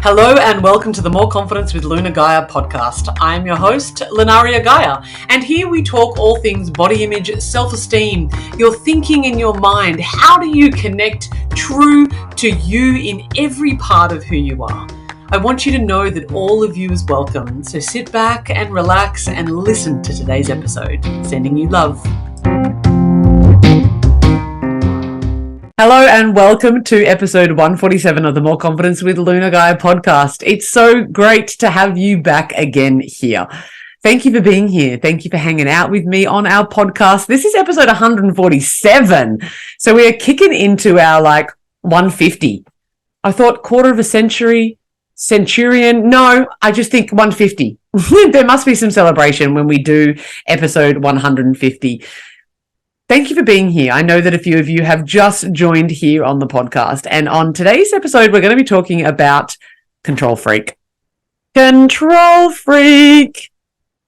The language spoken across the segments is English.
Hello and welcome to the More Confidence with Luna Gaia podcast. I am your host, Lunaria Gaia, and here we talk all things body image, self-esteem, your thinking in your mind. How do you connect true to you in every part of who you are? I want you to know that all of you is welcome, so sit back and relax and listen to today's episode. Sending you love. Hello and welcome to episode 147 of the More Confidence with Luna Gaia podcast. It's so great to have you back again here. Thank you for being here. Thank you for hanging out with me on our podcast. This is episode 147. So we are kicking into our 150. I thought quarter of a centurion. No, I just think 150. There must be some celebration when we do episode 150. Thank you for being here. I know that a few of you have just joined here on the podcast. And on today's episode, we're going to be talking about control freak. Control freak.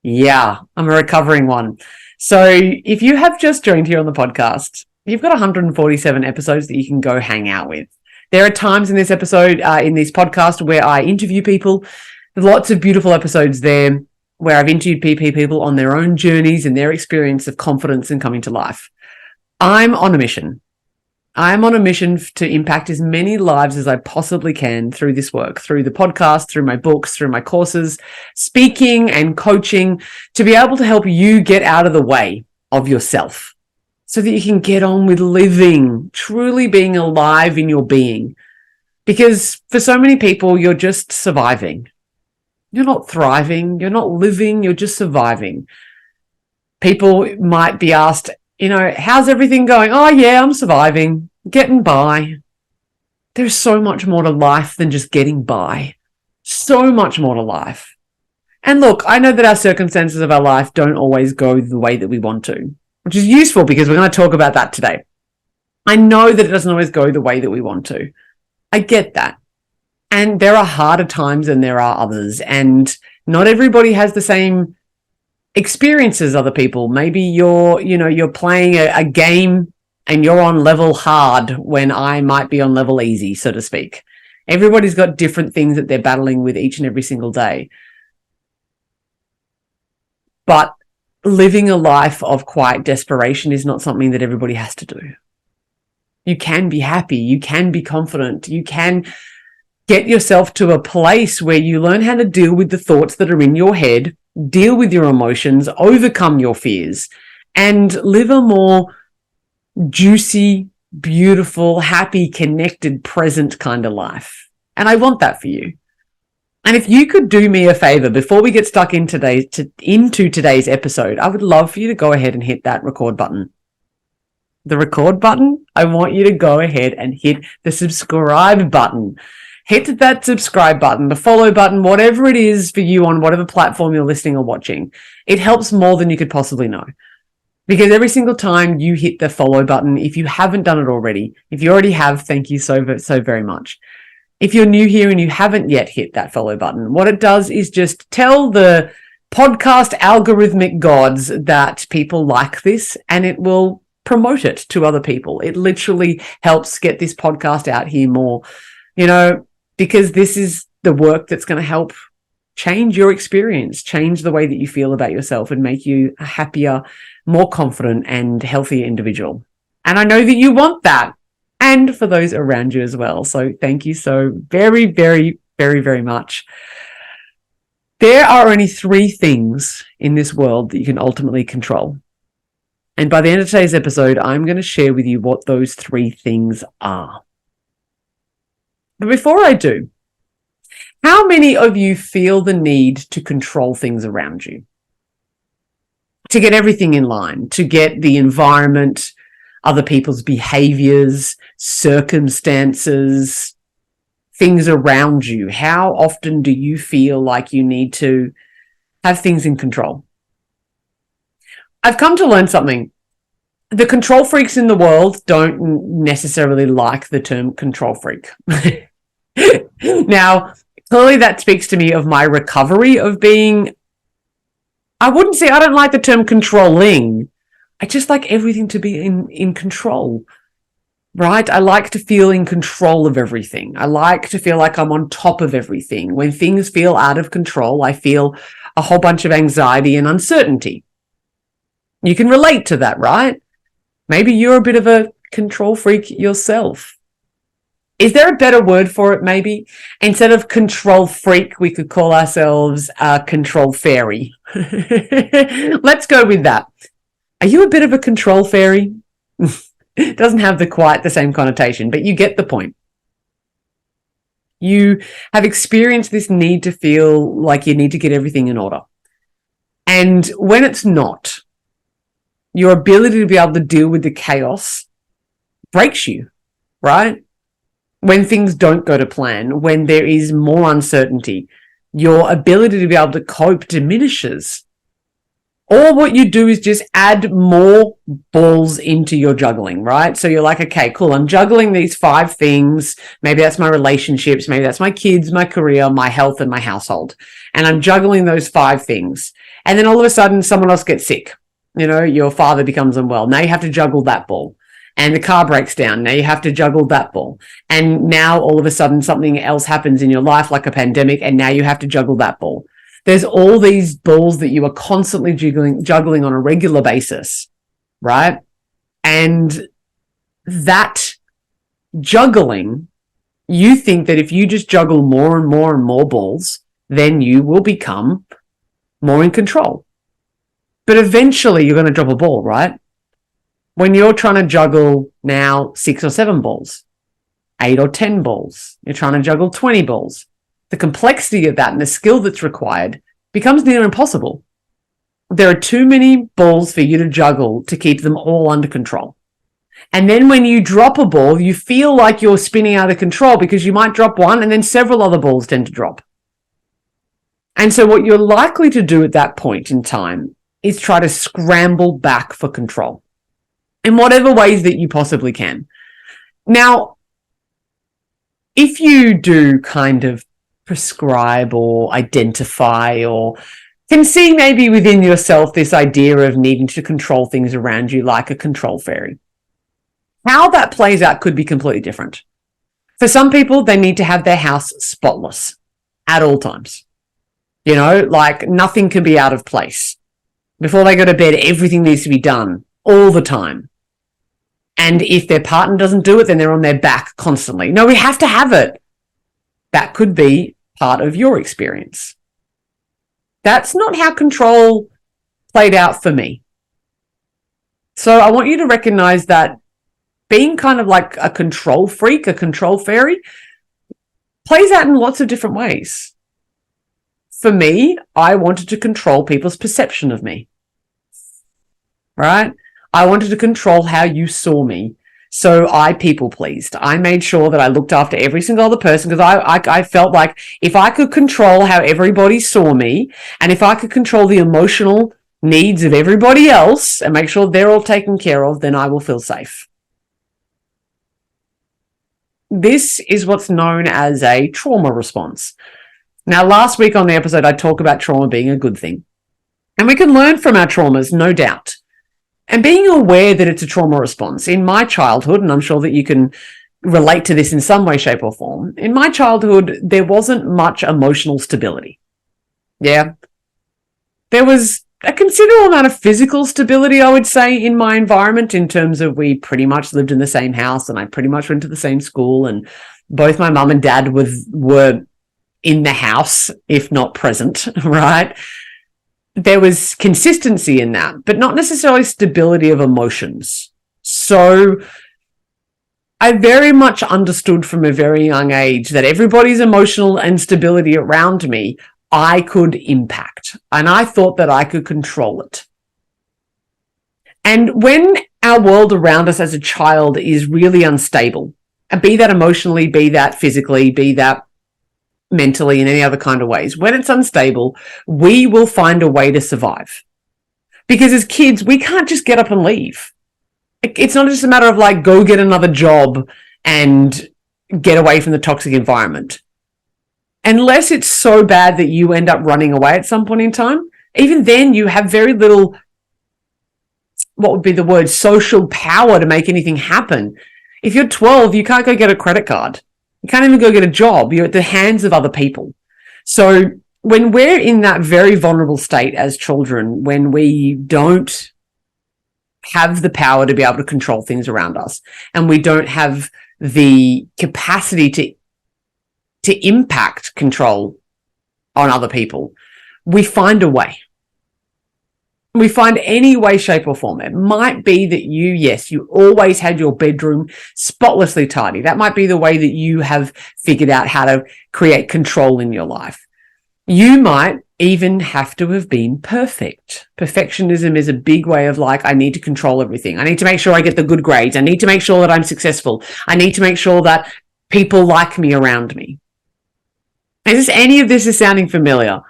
Yeah, I'm a recovering one. So if you have just joined here on the podcast, you've got 147 episodes that you can go hang out with. There are times in this episode, in this podcast, where I interview people. There's lots of beautiful episodes there where I've interviewed people on their own journeys and their experience of confidence and coming to life. I'm on a mission. I'm on a mission to impact as many lives as I possibly can through this work, through the podcast, through my books, through my courses, speaking and coaching, to be able to help you get out of the way of yourself so that you can get on with living, truly being alive in your being. Because for so many people, you're just surviving. You're not thriving, you're not living, you're just surviving. People might be asked, how's everything going? Oh yeah, I'm surviving, getting by. There's so much more to life than just getting by. So much more to life. And look, I know that our circumstances of our life don't always go the way that we want to, which is useful because we're going to talk about that today. I know that it doesn't always go the way that we want to. I get that. And there are harder times than there are others. And not everybody has the same experience as other people. Maybe you're playing a game and you're on level hard when I might be on level easy, so to speak. Everybody's got different things that they're battling with each and every single day. But living a life of quiet desperation is not something that everybody has to do. You can be happy. You can be confident. You can get yourself to a place where you learn how to deal with the thoughts that are in your head, deal with your emotions, overcome your fears, and live a more juicy, beautiful, happy, connected, present kind of life. And I want that for you. And if you could do me a favor before we get stuck into today's episode, I would love for you to go ahead and hit that record button. The record button, I want you to go ahead and hit the subscribe button. Hit that subscribe button, the follow button, whatever it is for you on whatever platform you're listening or watching. It helps more than you could possibly know. Because every single time you hit the follow button, if you haven't done it already, if you already have, thank you so very much. If you're new here and you haven't yet hit that follow button, what it does is just tell the podcast algorithmic gods that people like this, and it will promote it to other people. It literally helps get this podcast out here more, because this is the work that's going to help change your experience, change the way that you feel about yourself, and make you a happier, more confident and healthier individual. And I know that you want that, and for those around you as well. So thank you so very, very, very, very much. There are only 3 things in this world that you can ultimately control. And by the end of today's episode, I'm going to share with you what those 3 things are. But before I do, how many of you feel the need to control things around you? To get everything in line, to get the environment, other people's behaviors, circumstances, things around you. How often do you feel like you need to have things in control? I've come to learn something. The control freaks in the world don't necessarily like the term control freak. Now, clearly that speaks to me of my recovery of being, I wouldn't say I don't like the term controlling. I just like everything to be in control. right? I like to feel in control of everything. I like to feel like I'm on top of everything. When things feel out of control, I feel a whole bunch of anxiety and uncertainty. You can relate to that, right? Maybe you're a bit of a control freak yourself. Is there a better word for it, maybe? Instead of control freak, we could call ourselves a control fairy. Let's go with that. Are you a bit of a control fairy? It doesn't have quite the same connotation, but you get the point. You have experienced this need to feel like you need to get everything in order. And when it's not, your ability to be able to deal with the chaos breaks you, right? When things don't go to plan, when there is more uncertainty, your ability to be able to cope diminishes. Or what you do is just add more balls into your juggling, right? So you're like, okay, cool, I'm juggling these 5 things. Maybe that's my relationships, maybe that's my kids, my career, my health, and my household. And I'm juggling those 5 things. And then all of a sudden, someone else gets sick. You know, your father becomes unwell. Now you have to juggle that ball. And the car breaks down. Now you have to juggle that ball. And now all of a sudden something else happens in your life, like a pandemic, and now you have to juggle that ball. There's all these balls that you are constantly juggling on a regular basis, right? And that juggling, you think that if you just juggle more and more and more balls, then you will become more in control. But eventually you're going to drop a ball, right? When you're trying to juggle now 6 or 7 balls, 8 or 10 balls, you're trying to juggle 20 balls. The complexity of that and the skill that's required becomes near impossible. There are too many balls for you to juggle to keep them all under control. And then when you drop a ball, you feel like you're spinning out of control because you might drop one and then several other balls tend to drop. And so what you're likely to do at that point in time is try to scramble back for control in whatever ways that you possibly can. Now, if you do kind of prescribe or identify or can see maybe within yourself this idea of needing to control things around you like a control fairy, how that plays out could be completely different. For some people, they need to have their house spotless at all times. You know, like nothing can be out of place. Before they go to bed, everything needs to be done all the time. And if their partner doesn't do it, then they're on their back constantly. No, we have to have it. That could be part of your experience. That's not how control played out for me. So I want you to recognize that being kind of like a control freak, a control fairy, plays out in lots of different ways. For me, I wanted to control people's perception of me, right? I wanted to control how you saw me. So I people pleased. I made sure that I looked after every single other person because I felt like if I could control how everybody saw me and if I could control the emotional needs of everybody else and make sure they're all taken care of, then I will feel safe. This is what's known as a trauma response. Now, last week on the episode, I talked about trauma being a good thing. And we can learn from our traumas, no doubt. And being aware that it's a trauma response. In my childhood, and I'm sure that you can relate to this in some way, shape, or form. In my childhood, there wasn't much emotional stability. Yeah. There was a considerable amount of physical stability, I would say, in my environment in terms of we pretty much lived in the same house and I pretty much went to the same school and both my mum and dad were in the house, if not present, right? There was consistency in that, but not necessarily stability of emotions. So I very much understood from a very young age that everybody's emotional instability around me, I could impact. And I thought that I could control it. And when our world around us as a child is really unstable, and be that emotionally, be that physically, be that mentally in any other kind of ways, when it's unstable, we will find a way to survive. Because as kids, we can't just get up and leave. It's not just a matter of like, go get another job and get away from the toxic environment. Unless it's so bad that you end up running away at some point in time, even then you have very little, what would be the word, social power to make anything happen. If you're 12, you can't go get a credit card. You can't even go get a job. You're at the hands of other people. So when we're in that very vulnerable state as children, when we don't have the power to be able to control things around us, and we don't have the capacity to impact control on other people, we find a way. We find any way, shape, or form. It might be that you always had your bedroom spotlessly tidy. That might be the way that you have figured out how to create control in your life. You might even have to have been perfect. Perfectionism is a big way of like, I need to control everything. I need to make sure I get the good grades. I need to make sure that I'm successful. I need to make sure that people like me around me. Is any of this is sounding familiar?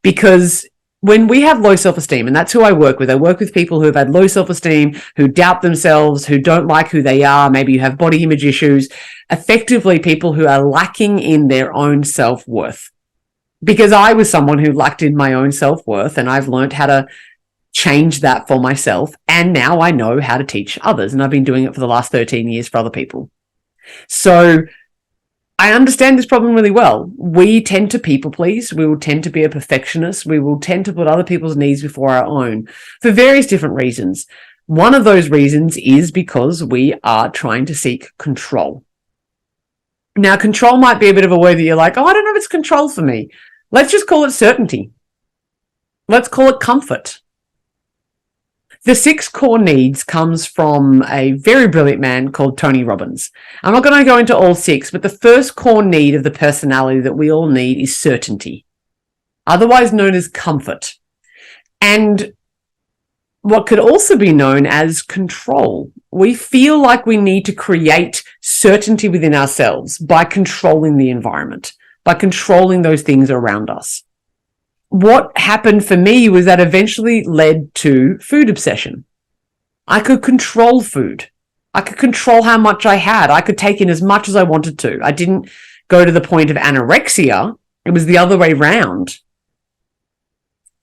Because when we have low self-esteem, and that's who I work with people who have had low self-esteem, who doubt themselves, who don't like who they are. Maybe you have body image issues, effectively people who are lacking in their own self-worth. Because I was someone who lacked in my own self-worth, and I've learned how to change that for myself. And now I know how to teach others. And I've been doing it for the last 13 years for other people. So I understand this problem really well. We tend to people please. We will tend to be a perfectionist. We will tend to put other people's needs before our own for various different reasons. One of those reasons is because we are trying to seek control. Now, control might be a bit of a word that you're like, oh, I don't know if it's control for me. Let's just call it certainty. Let's call it comfort. The 6 core needs comes from a very brilliant man called Tony Robbins. I'm not going to go into all 6, but the first core need of the personality that we all need is certainty, otherwise known as comfort. And what could also be known as control. We feel like we need to create certainty within ourselves by controlling the environment, by controlling those things around us. What happened for me was that eventually led to food obsession. I could control food. I could control how much I had. I could take in as much as I wanted to. I didn't go to the point of anorexia. It was the other way round.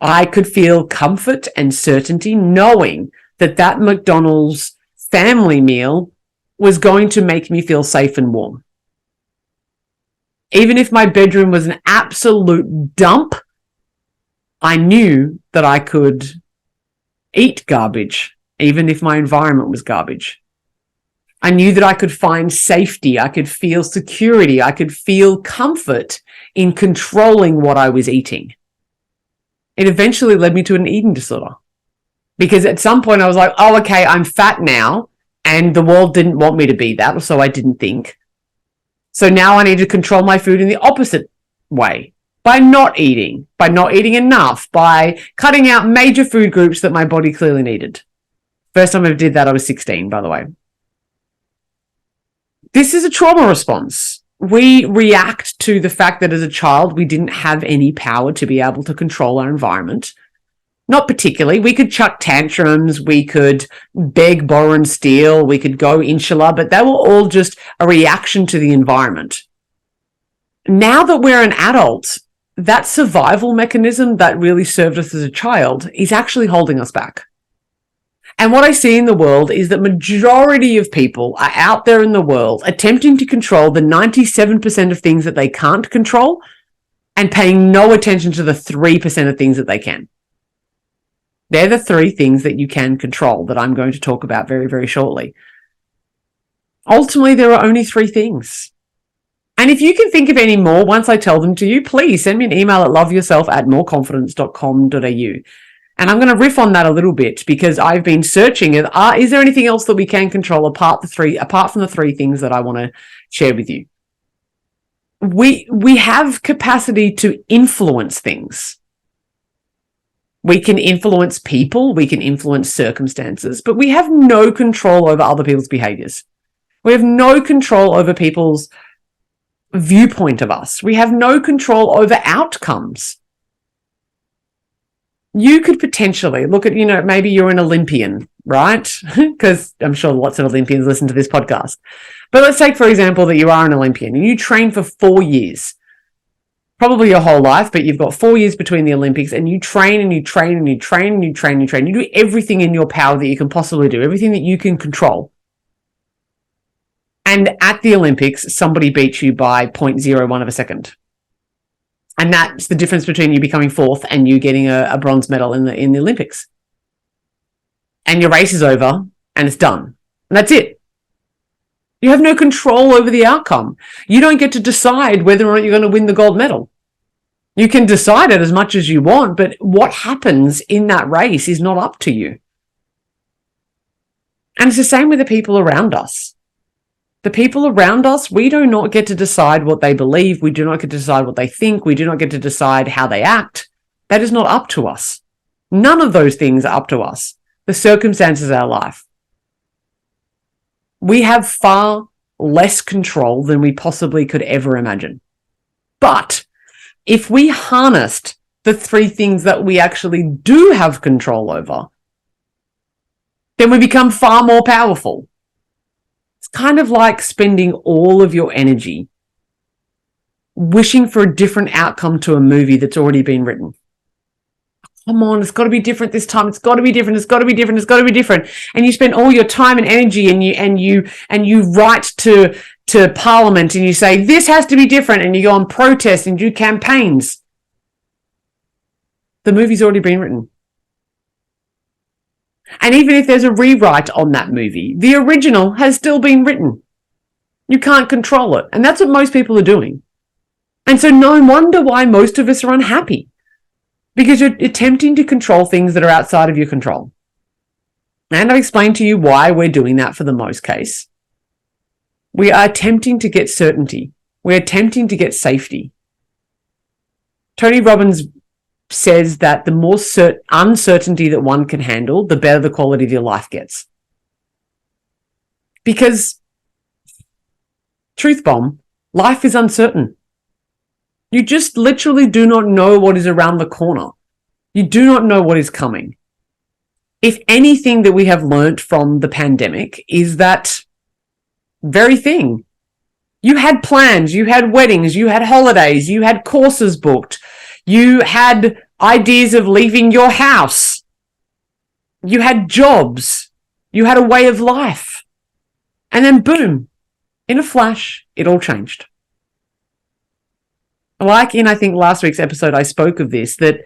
I could feel comfort and certainty knowing that that McDonald's family meal was going to make me feel safe and warm. Even if my bedroom was an absolute dump, I knew that I could eat garbage, even if my environment was garbage. I knew that I could find safety. I could feel security. I could feel comfort in controlling what I was eating. It eventually led me to an eating disorder because at some point I was like, oh, okay, I'm fat now and the world didn't want me to be that, so I didn't think. So now I need to control my food in the opposite way. By not eating enough, by cutting out major food groups that my body clearly needed. First time I did that, I was 16, by the way. This is a trauma response. We react to the fact that as a child, we didn't have any power to be able to control our environment. Not particularly. We could chuck tantrums, we could beg, borrow, and steal, we could go insular, but they were all just a reaction to the environment. Now that we're an adult, that survival mechanism that really served us as a child is actually holding us back. And what I see in the world is that majority of people are out there in the world attempting to control the 97% of things that they can't control and paying no attention to the 3% of things that they can. They're the 3 things that you can control that I'm going to talk about very, very shortly. Ultimately, there are only 3 things. And if you can think of any more once I tell them to you, please send me an email at loveyourself@moreconfidence.com.au. And I'm going to riff on that a little bit because I've been searching. Is there anything else that we can control apart from the 3 things that I want to share with you? We have capacity to influence things. We can influence people. We can influence circumstances, but we have no control over other people's behaviors. We have no control over people's viewpoint of us. We have no control over outcomes. You could potentially look at, maybe you're an Olympian, right? Because I'm sure lots of Olympians listen to this podcast. But let's take, for example, that you are an Olympian and you train for 4 years, probably your whole life, but you've got 4 years between the Olympics and you train and you train and you train and you train and you train. You do everything in your power that you can possibly do, everything that you can control. And at the Olympics, somebody beat you by 0.01 of a second. And that's the difference between you becoming fourth and you getting a bronze medal in the Olympics. And your race is over and it's done. And that's it. You have no control over the outcome. You don't get to decide whether or not you're going to win the gold medal. You can decide it as much as you want, but what happens in that race is not up to you. And it's the same with the people around us. The people around us, we do not get to decide what they believe. We do not get to decide what they think. We do not get to decide how they act. That is not up to us. None of those things are up to us. The circumstances of our life. We have far less control than we possibly could ever imagine. But if we harnessed the three things that we actually do have control over, then we become far more powerful. It's kind of like spending all of your energy wishing for a different outcome to a movie that's already been written. Come on, it's got to be different this time. It's got to be different. It's got to be different. It's got to be different. And you spend all your time and energy, and you write to Parliament and you say this has to be different, and you go on protest and do campaigns. The movie's already been written. And even if there's a rewrite on that movie, the original has still been written. You can't control it. And that's what most people are doing. And so no wonder why most of us are unhappy. Because you're attempting to control things that are outside of your control. And I've explained to you why we're doing that for the most case. We are attempting to get certainty. We're attempting to get safety. Tony Robbins says that the more uncertainty that one can handle, the better the quality of your life gets. Because, truth bomb, life is uncertain. You just literally do not know what is around the corner. You do not know what is coming. If anything that we have learnt from the pandemic is that very thing. You had plans, you had weddings, you had holidays, you had courses booked, you had ideas of leaving your house, you had jobs, you had a way of life. And then boom, in a flash, it all changed. Like in, I think, last week's episode, I spoke of this, that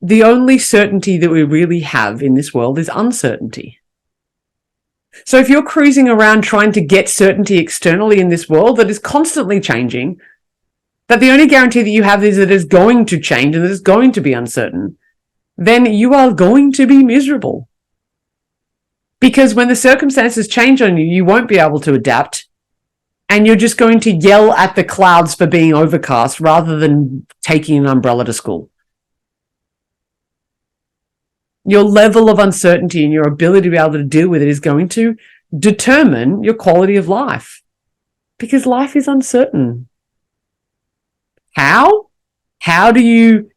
the only certainty that we really have in this world is uncertainty. So if you're cruising around trying to get certainty externally in this world that is constantly changing, that the only guarantee that you have is that it's going to change and that it's going to be uncertain, then you are going to be miserable. Because when the circumstances change on you, you won't be able to adapt. And you're just going to yell at the clouds for being overcast rather than taking an umbrella to school. Your level of uncertainty and your ability to be able to deal with it is going to determine your quality of life. Because life is uncertain. How? How do you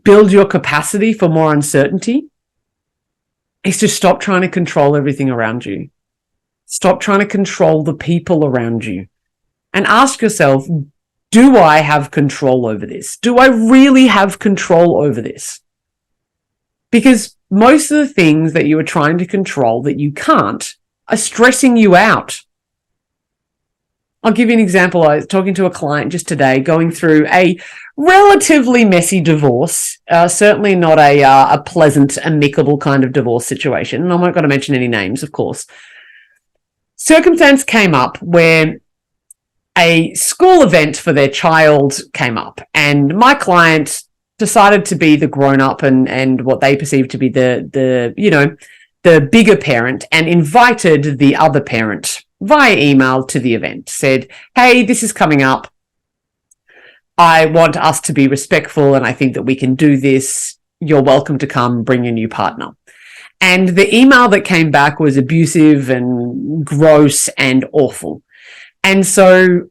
build your capacity for more uncertainty? It's to stop trying to control everything around you. Stop trying to control the people around you and ask yourself, do I have control over this? Do I really have control over this? Because most of the things that you are trying to control that you can't are stressing you out. I'll give you an example. I was talking to a client just today going through a relatively messy divorce, certainly not a pleasant, amicable kind of divorce situation. And I'm not going to mention any names, of course. Circumstance came up where a school event for their child came up, and my client decided to be the grown-up and what they perceived to be the bigger parent, and invited the other parent via email to the event. Said, hey, this is coming up. I want us to be respectful, and I think that we can do this. You're welcome to come, bring your new partner. And the email that came back was abusive and gross and awful. And so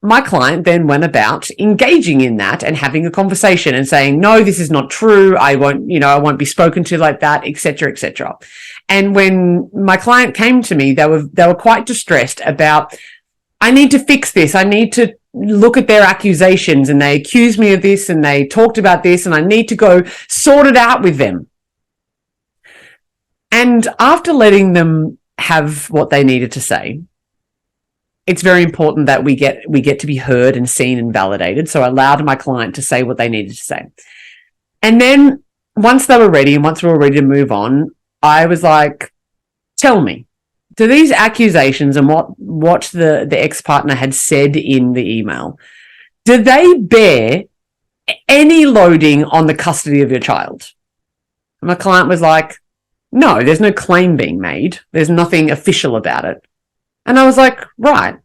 my client then went about engaging in that and having a conversation and saying, no, this is not true. I won't be spoken to like that, etc., etc. And when my client came to me, they were quite distressed about, I need to fix this. I need to look at their accusations, and they accused me of this and they talked about this, and I need to go sort it out with them. And after letting them have what they needed to say, it's very important that we get to be heard and seen and validated. So I allowed my client to say what they needed to say. And then once they were ready and once we were ready to move on, I was like, tell me, do these accusations and what the ex-partner had said in the email, do they bear any loading on the custody of your child? And my client was like, no, there's no claim being made. There's nothing official about it. And I was like, right,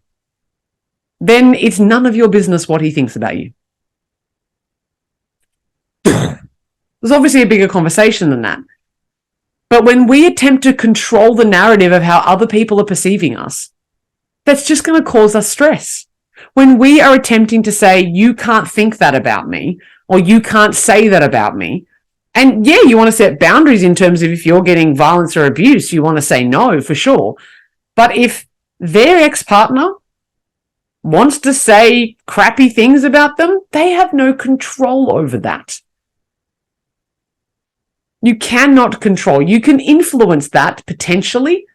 then it's none of your business what he thinks about you. There's obviously a bigger conversation than that. But when we attempt to control the narrative of how other people are perceiving us, that's just going to cause us stress. When we are attempting to say, you can't think that about me, or you can't say that about me, and yeah, you want to set boundaries in terms of if you're getting violence or abuse, you want to say no for sure. But if their ex-partner wants to say crappy things about them, they have no control over that. You cannot control. You can influence that potentially.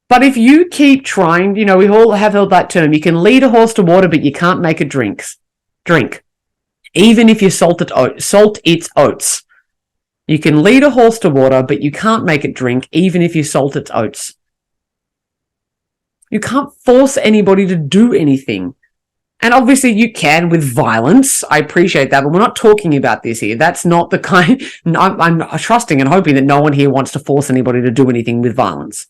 But if you keep trying, we all have heard that term, you can lead a horse to water, but you can't make it drink. Even if you salt its oats. You can lead a horse to water, but you can't make it drink, even if you salt its oats. You can't force anybody to do anything. And obviously you can with violence. I appreciate that, but we're not talking about this here. That's not the kind. I'm trusting and hoping that no one here wants to force anybody to do anything with violence.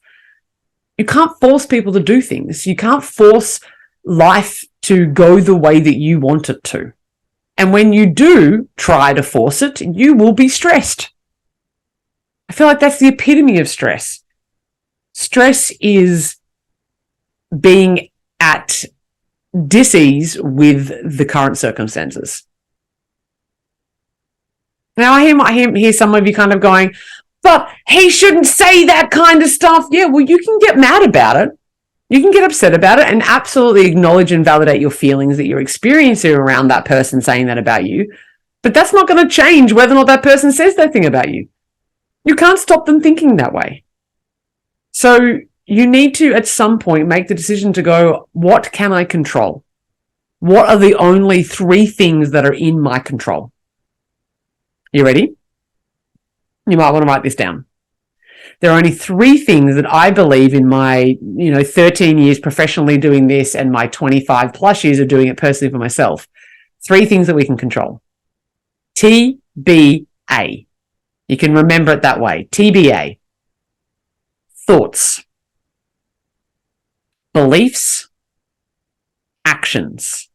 You can't force people to do things. You can't force life to go the way that you want it to. And when you do try to force it, you will be stressed. I feel like that's the epitome of stress. Stress is being at dis-ease with the current circumstances. Now, I hear some of you kind of going, but he shouldn't say that kind of stuff. Yeah, well, you can get mad about it. You can get upset about it and absolutely acknowledge and validate your feelings that you're experiencing around that person saying that about you. But that's not going to change whether or not that person says that thing about you. You can't stop them thinking that way. So you need to, at some point, make the decision to go, what can I control? What are the only 3 things that are in my control? You ready? You might want to write this down. There are only 3 things that I believe in my, 13 years professionally doing this and my 25 plus years of doing it personally for myself. 3 things that we can control. TBA. You can remember it that way. TBA. Thoughts. Beliefs. Actions.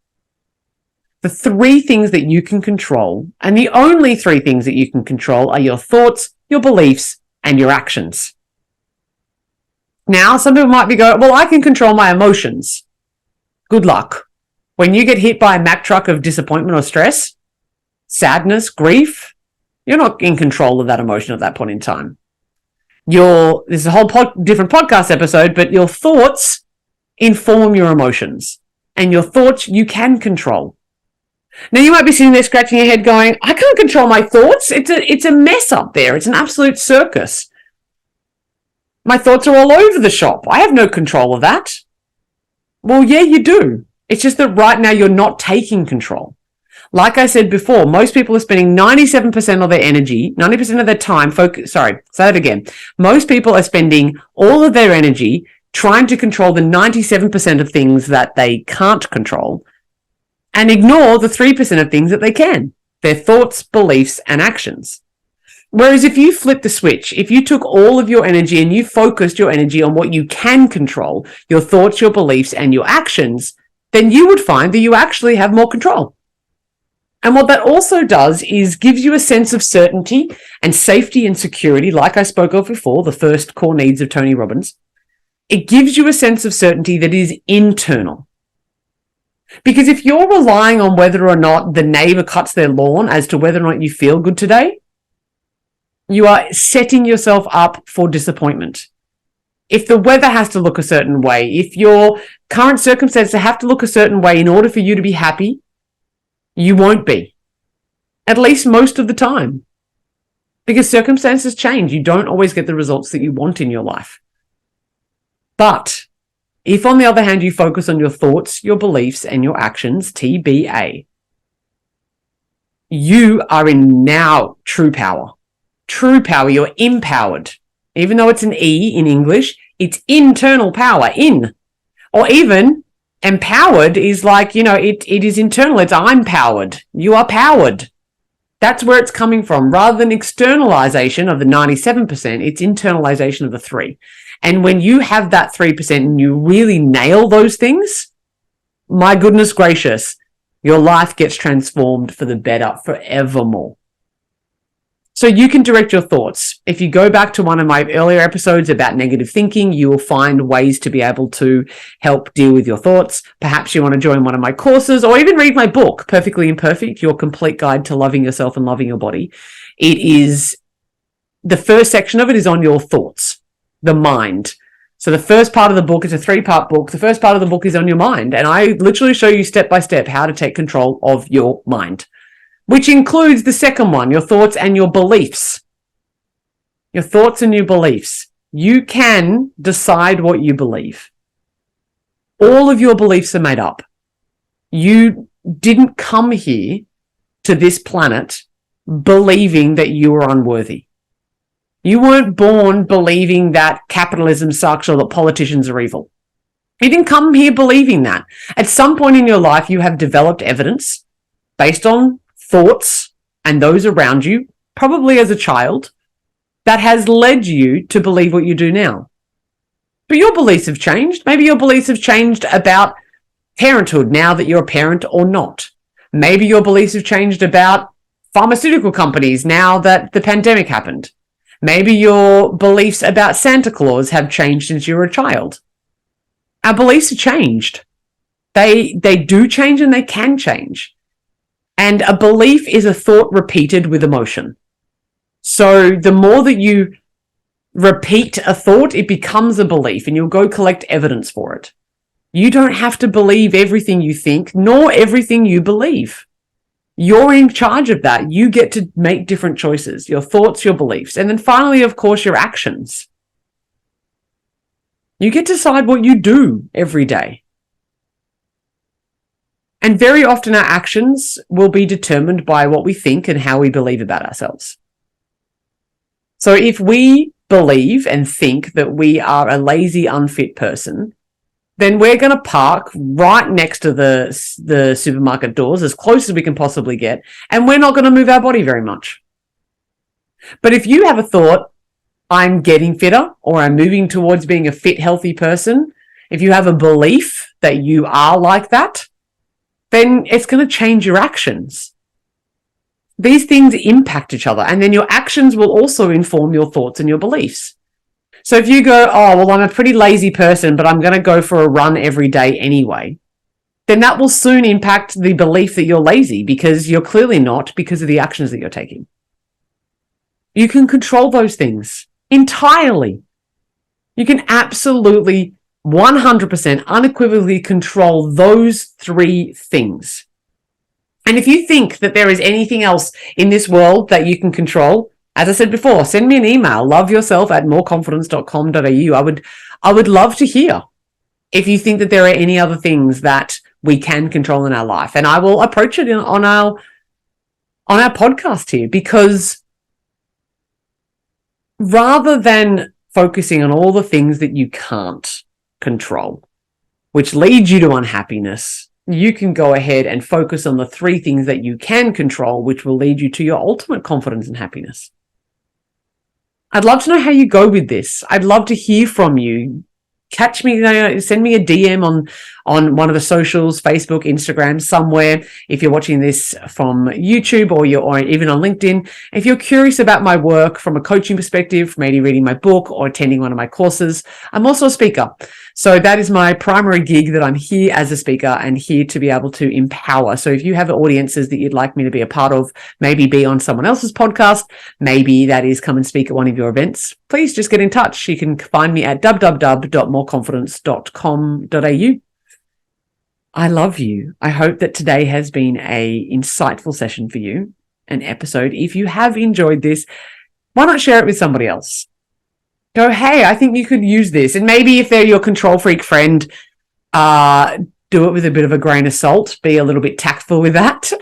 The 3 things that you can control, and the only 3 things that you can control, are your thoughts, your beliefs, and your actions. Now, some people might be going, well, I can control my emotions. Good luck. When you get hit by a Mack truck of disappointment or stress, sadness, grief, you're not in control of that emotion at that point in time. This is a whole different podcast episode, but your thoughts inform your emotions, and your thoughts you can control. Now, you might be sitting there scratching your head going, I can't control my thoughts. It's a mess up there. It's an absolute circus. My thoughts are all over the shop. I have no control of that. Well, yeah, you do. It's just that right now you're not taking control. Like I said before, most people are spending 97% of their energy, 90% of their time say that again. Most people are spending all of their energy trying to control the 97% of things that they can't control, and ignore the 3% of things that they can, their thoughts, beliefs, and actions. Whereas if you flip the switch, if you took all of your energy and you focused your energy on what you can control, your thoughts, your beliefs, and your actions, then you would find that you actually have more control. And what that also does is gives you a sense of certainty and safety and security, like I spoke of before, the first core needs of Tony Robbins. It gives you a sense of certainty that is internal. Because if you're relying on whether or not the neighbor cuts their lawn as to whether or not you feel good today, you are setting yourself up for disappointment. If the weather has to look a certain way, if your current circumstances have to look a certain way in order for you to be happy, you won't be. At least most of the time. Because circumstances change. You don't always get the results that you want in your life. But If, on the other hand, you focus on your thoughts, your beliefs, and your actions, TBA, you are in now true power. True power, you're empowered. Even though it's an E in English, it's internal power, in. Or even empowered is like, it is internal. It's I'm powered. You are powered. That's where it's coming from. Rather than externalization of the 97%, it's internalization of the 3%. And when you have that 3% and you really nail those things, my goodness gracious, your life gets transformed for the better forevermore. So you can direct your thoughts. If you go back to one of my earlier episodes about negative thinking, you will find ways to be able to help deal with your thoughts. Perhaps you want to join one of my courses or even read my book, Perfectly Imperfect, Your Complete Guide to Loving Yourself and Loving Your Body. The first section of it is on your thoughts, the mind. So the first part of the book is a 3-part book. The first part of the book is on your mind. And I literally show you step by step how to take control of your mind, which includes the second one, your thoughts and your beliefs. Your thoughts and your beliefs. You can decide what you believe. All of your beliefs are made up. You didn't come here to this planet believing that you were unworthy. You weren't born believing that capitalism sucks or that politicians are evil. You didn't come here believing that. At some point in your life, you have developed evidence based on thoughts and those around you, probably as a child, that has led you to believe what you do now. But your beliefs have changed. Maybe your beliefs have changed about parenthood now that you're a parent or not. Maybe your beliefs have changed about pharmaceutical companies now that the pandemic happened. Maybe your beliefs about Santa Claus have changed since you were a child. Our beliefs have changed. They do change and they can change. And a belief is a thought repeated with emotion. So the more that you repeat a thought, it becomes a belief and you'll go collect evidence for it. You don't have to believe everything you think, nor everything you believe. You're in charge of that. You get to make different choices, your thoughts, your beliefs. And then finally, of course, your actions. You get to decide what you do every day. And very often our actions will be determined by what we think and how we believe about ourselves. So if we believe and think that we are a lazy, unfit person, then we're going to park right next to the supermarket doors as close as we can possibly get, and we're not going to move our body very much. But if you have a thought, I'm getting fitter, or I'm moving towards being a fit, healthy person, if you have a belief that you are like that, then it's going to change your actions. These things impact each other, and then your actions will also inform your thoughts and your beliefs. So if you go, oh, well, I'm a pretty lazy person, but I'm going to go for a run every day anyway, then that will soon impact the belief that you're lazy, because you're clearly not, because of the actions that you're taking. You can control those things entirely. You can absolutely 100% unequivocally control those 3 things. And if you think that there is anything else in this world that you can control, as I said before, send me an email, loveyourself@moreconfidence.com.au. I would love to hear if you think that there are any other things that we can control in our life. And I will approach it on our podcast here, because rather than focusing on all the things that you can't control, which leads you to unhappiness, you can go ahead and focus on the 3 things that you can control, which will lead you to your ultimate confidence and happiness. I'd love to know how you go with this. I'd love to hear from you. Catch me, send me a DM on one of the socials, Facebook, Instagram, somewhere. If you're watching this from YouTube or even on LinkedIn, if you're curious about my work from a coaching perspective, maybe reading my book or attending one of my courses, I'm also a speaker. So that is my primary gig, that I'm here as a speaker and here to be able to empower. So if you have audiences that you'd like me to be a part of, maybe be on someone else's podcast, maybe that is come and speak at one of your events, please just get in touch. You can find me at www.moreconfidence.com.au. I love you. I hope that today has been a insightful session for you, an episode. If you have enjoyed this, why not share it with somebody else? go, hey, I think you could use this. And maybe if they're your control freak friend, do it with a bit of a grain of salt. Be a little bit tactful with that.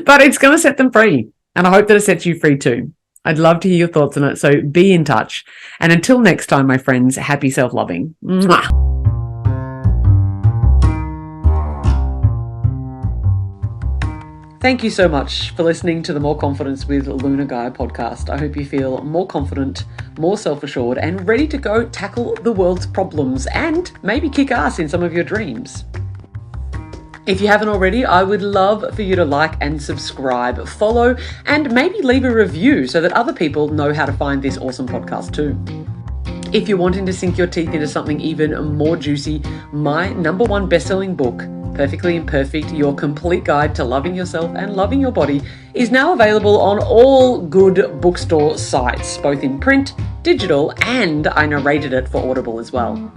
But it's going to set them free. And I hope that it sets you free too. I'd love to hear your thoughts on it. So be in touch. And until next time, my friends, happy self-loving. Mwah. Thank you so much for listening to the More Confidence with Luna Guy podcast. I hope you feel more confident, more self-assured, and ready to go tackle the world's problems and maybe kick ass in some of your dreams. If you haven't already, I would love for you to like and subscribe, follow, and maybe leave a review so that other people know how to find this awesome podcast too. If you're wanting to sink your teeth into something even more juicy, my #1 best-selling book, Perfectly Imperfect, Your Complete Guide to Loving Yourself and Loving Your Body, is now available on all good bookstore sites, both in print, digital, and I narrated it for Audible as well.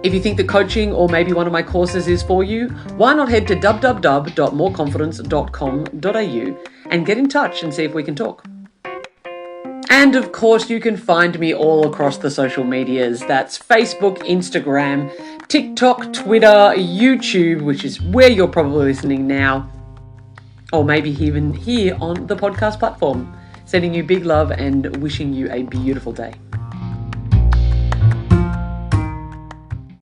If you think that coaching or maybe one of my courses is for you, why not head to www.moreconfidence.com.au and get in touch and see if we can talk. And of course, you can find me all across the social medias. That's Facebook, Instagram, TikTok, Twitter, YouTube, which is where you're probably listening now, or maybe even here on the podcast platform. Sending you big love and wishing you a beautiful day.